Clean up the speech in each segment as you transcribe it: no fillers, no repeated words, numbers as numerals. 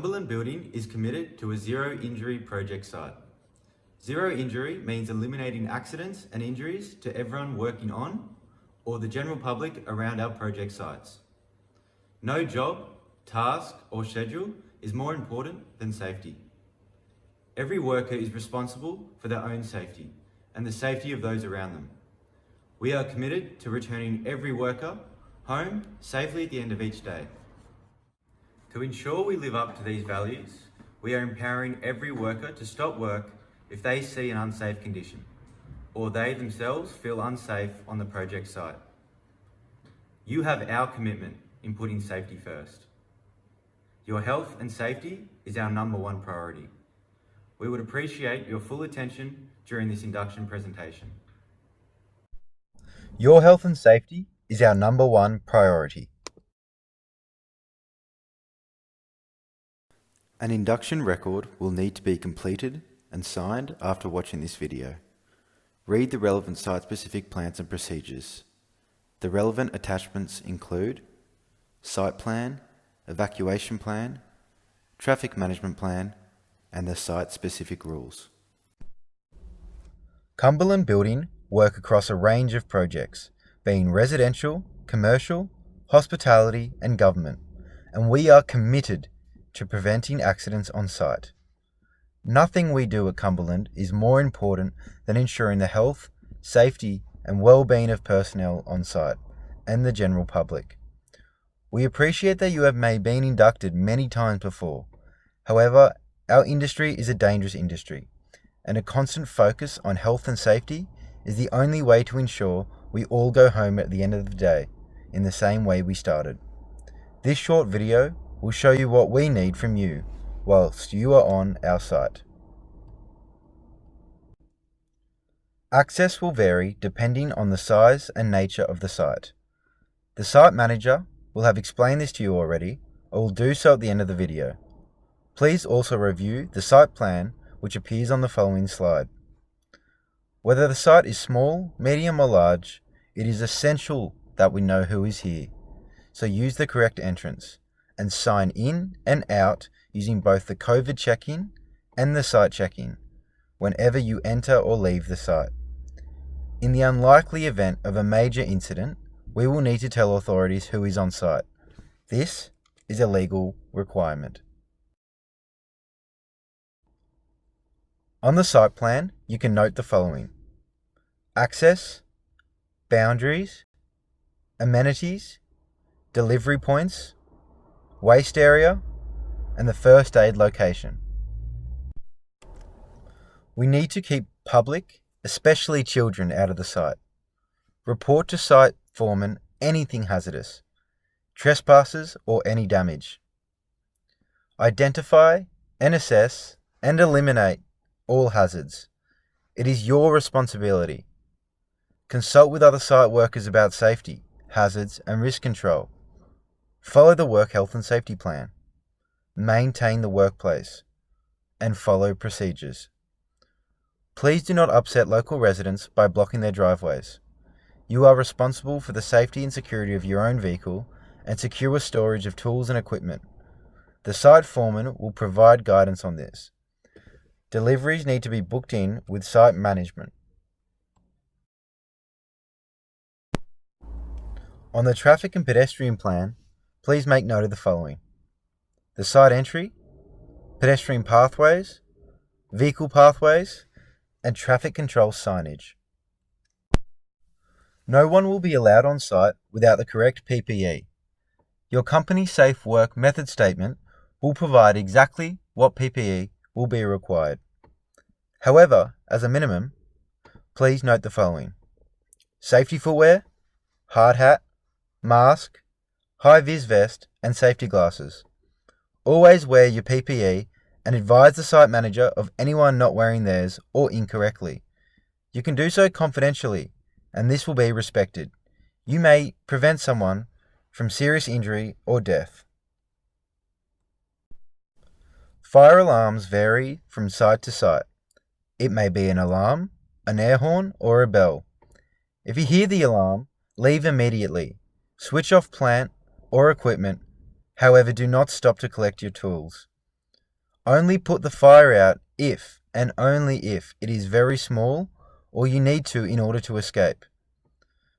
Cumberland Building is committed to a zero-injury project site. Zero injury means eliminating accidents and injuries to everyone working on or the general public around our project sites. No job, task, or schedule is more important than safety. Every worker is responsible for their own safety and the safety of those around them. We are committed to returning every worker home safely at the end of each day. To ensure we live up to these values, we are empowering every worker to stop work if they see an unsafe condition, or they themselves feel unsafe on the project site. You have our commitment in putting safety first. Your health and safety is our #1 priority. We would appreciate your full attention during this induction presentation. Your health and safety is our #1 priority. An induction record will need to be completed and signed after watching this video. Read the relevant site-specific plans and procedures. The relevant attachments include site plan, evacuation plan, traffic management plan, and the site-specific rules. Cumberland Building work across a range of projects, being residential, commercial, hospitality, and government, and we are committed to preventing accidents on site. Nothing we do at Cumberland is more important than ensuring the health, safety, and well-being of personnel on site and the general public. We appreciate that you have been inducted many times before. However, our industry is a dangerous industry, and a constant focus on health and safety is the only way to ensure we all go home at the end of the day in the same way we started. This short video will show you what we need from you whilst you are on our site. Access will vary depending on the size and nature of the site. The site manager will have explained this to you already, or will do so at the end of the video. Please also review the site plan which appears on the following slide. Whether the site is small, medium or large, it is essential that we know who is here. So use the correct entrance and sign in and out using both the COVID check-in and the site check-in whenever you enter or leave the site. In the unlikely event of a major incident, we will need to tell authorities who is on site. This is a legal requirement. On the site plan, you can note the following: access, boundaries, amenities, delivery points, waste area, and the first aid location. We need to keep public, especially children, out of the site. Report to site foreman anything hazardous, trespassers or any damage. Identify and assess and eliminate all hazards. It is your responsibility. Consult with other site workers about safety, hazards and risk control. Follow the work health and safety plan. Maintain the workplace and follow procedures. Please do not upset local residents by blocking their driveways. You are responsible for the safety and security of your own vehicle and secure storage of tools and equipment. The site foreman will provide guidance on this. Deliveries need to be booked in with site management. On the traffic and pedestrian plan, please make note of the following: the site entry, pedestrian pathways, vehicle pathways, and traffic control signage. No one will be allowed on site without the correct PPE. Your company safe work method statement will provide exactly what PPE will be required. However, as a minimum, please note the following: safety footwear, hard hat, mask, high-vis vest, and safety glasses. Always wear your PPE and advise the site manager of anyone not wearing theirs or incorrectly. You can do so confidentially, and this will be respected. You may prevent someone from serious injury or death. Fire alarms vary from site to site. It may be an alarm, an air horn, or a bell. If you hear the alarm, leave immediately. Switch off plant or equipment. However, do not stop to collect your tools. Only put the fire out if and only if it is very small or you need to in order to escape.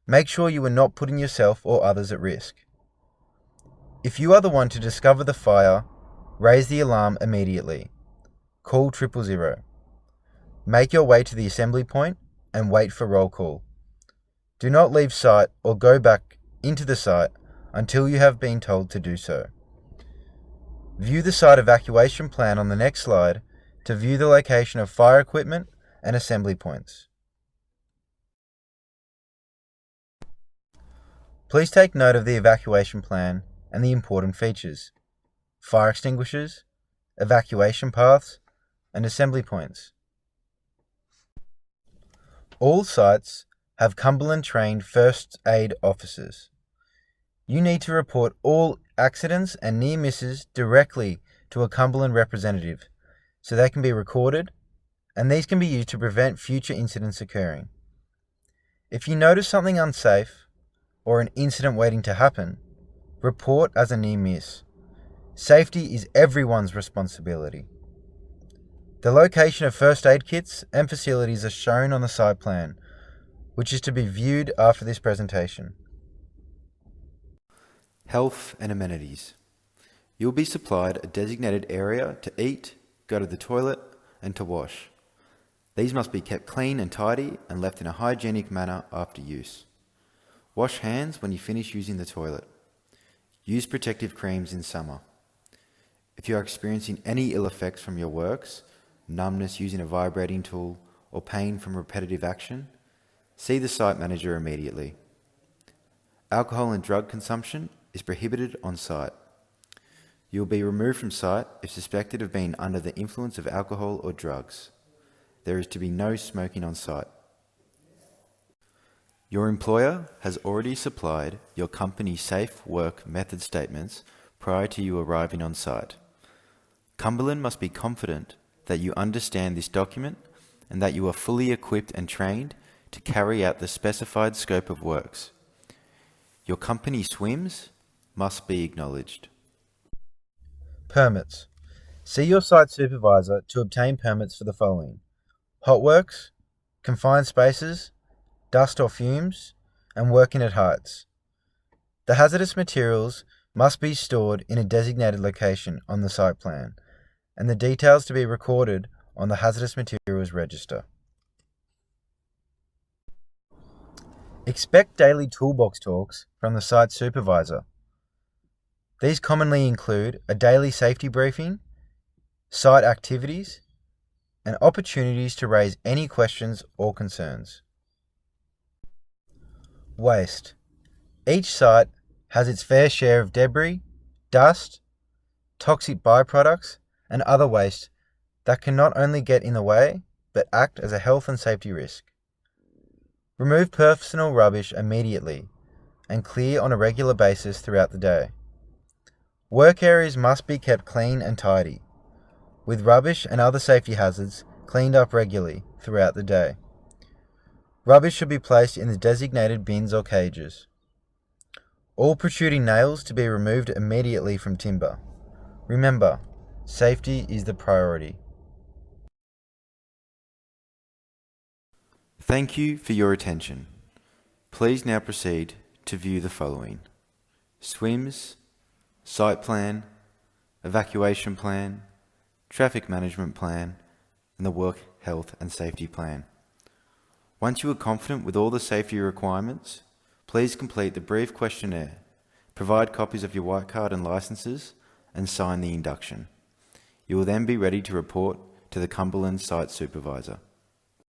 Make sure you are not putting yourself or others at risk. If you are the one to discover the fire, raise the alarm immediately. Call 000. Make your way to the assembly point and wait for roll call. Do not leave site or go back into the site until you have been told to do so. View the site evacuation plan on the next slide to view the location of fire equipment and assembly points. Please take note of the evacuation plan and the important features: fire extinguishers, evacuation paths, and assembly points. All sites have Cumberland-trained first aid officers. You need to report all accidents and near misses directly to a Cumberland representative so they can be recorded, and these can be used to prevent future incidents occurring. If you notice something unsafe or an incident waiting to happen, report as a near miss. Safety is everyone's responsibility. The location of first aid kits and facilities are shown on the site plan, which is to be viewed after this presentation. Health and amenities. You'll be supplied a designated area to eat, go to the toilet, and to wash. These must be kept clean and tidy and left in a hygienic manner after use. Wash hands when you finish using the toilet. Use protective creams in summer. If you are experiencing any ill effects from your works, numbness using a vibrating tool, or pain from repetitive action, see the site manager immediately. Alcohol and drug consumption is prohibited on site. You will be removed from site if suspected of being under the influence of alcohol or drugs. There is to be no smoking on site. Your employer has already supplied your company safe work method statements prior to you arriving on site. Cumberland must be confident that you understand this document and that you are fully equipped and trained to carry out the specified scope of works. Your company SWIMs must be acknowledged. Permits. See your site supervisor to obtain permits for the following: hot works, confined spaces, dust or fumes, and working at heights. The hazardous materials must be stored in a designated location on the site plan, and the details to be recorded on the hazardous materials register. Expect daily toolbox talks from the site supervisor. These commonly include a daily safety briefing, site activities, and opportunities to raise any questions or concerns. Waste. Each site has its fair share of debris, dust, toxic byproducts, and other waste that can not only get in the way, but act as a health and safety risk. Remove personal rubbish immediately and clear on a regular basis throughout the day. Work areas must be kept clean and tidy, with rubbish and other safety hazards cleaned up regularly throughout the day. Rubbish should be placed in the designated bins or cages. All protruding nails to be removed immediately from timber. Remember, safety is the priority. Thank you for your attention. Please now proceed to view the following: SWIMS, site plan, evacuation plan, traffic management plan, and the work health and safety plan. Once you are confident with all the safety requirements, please complete the brief questionnaire, provide copies of your white card and licenses, and sign the induction. You will then be ready to report to the Cumberland site supervisor.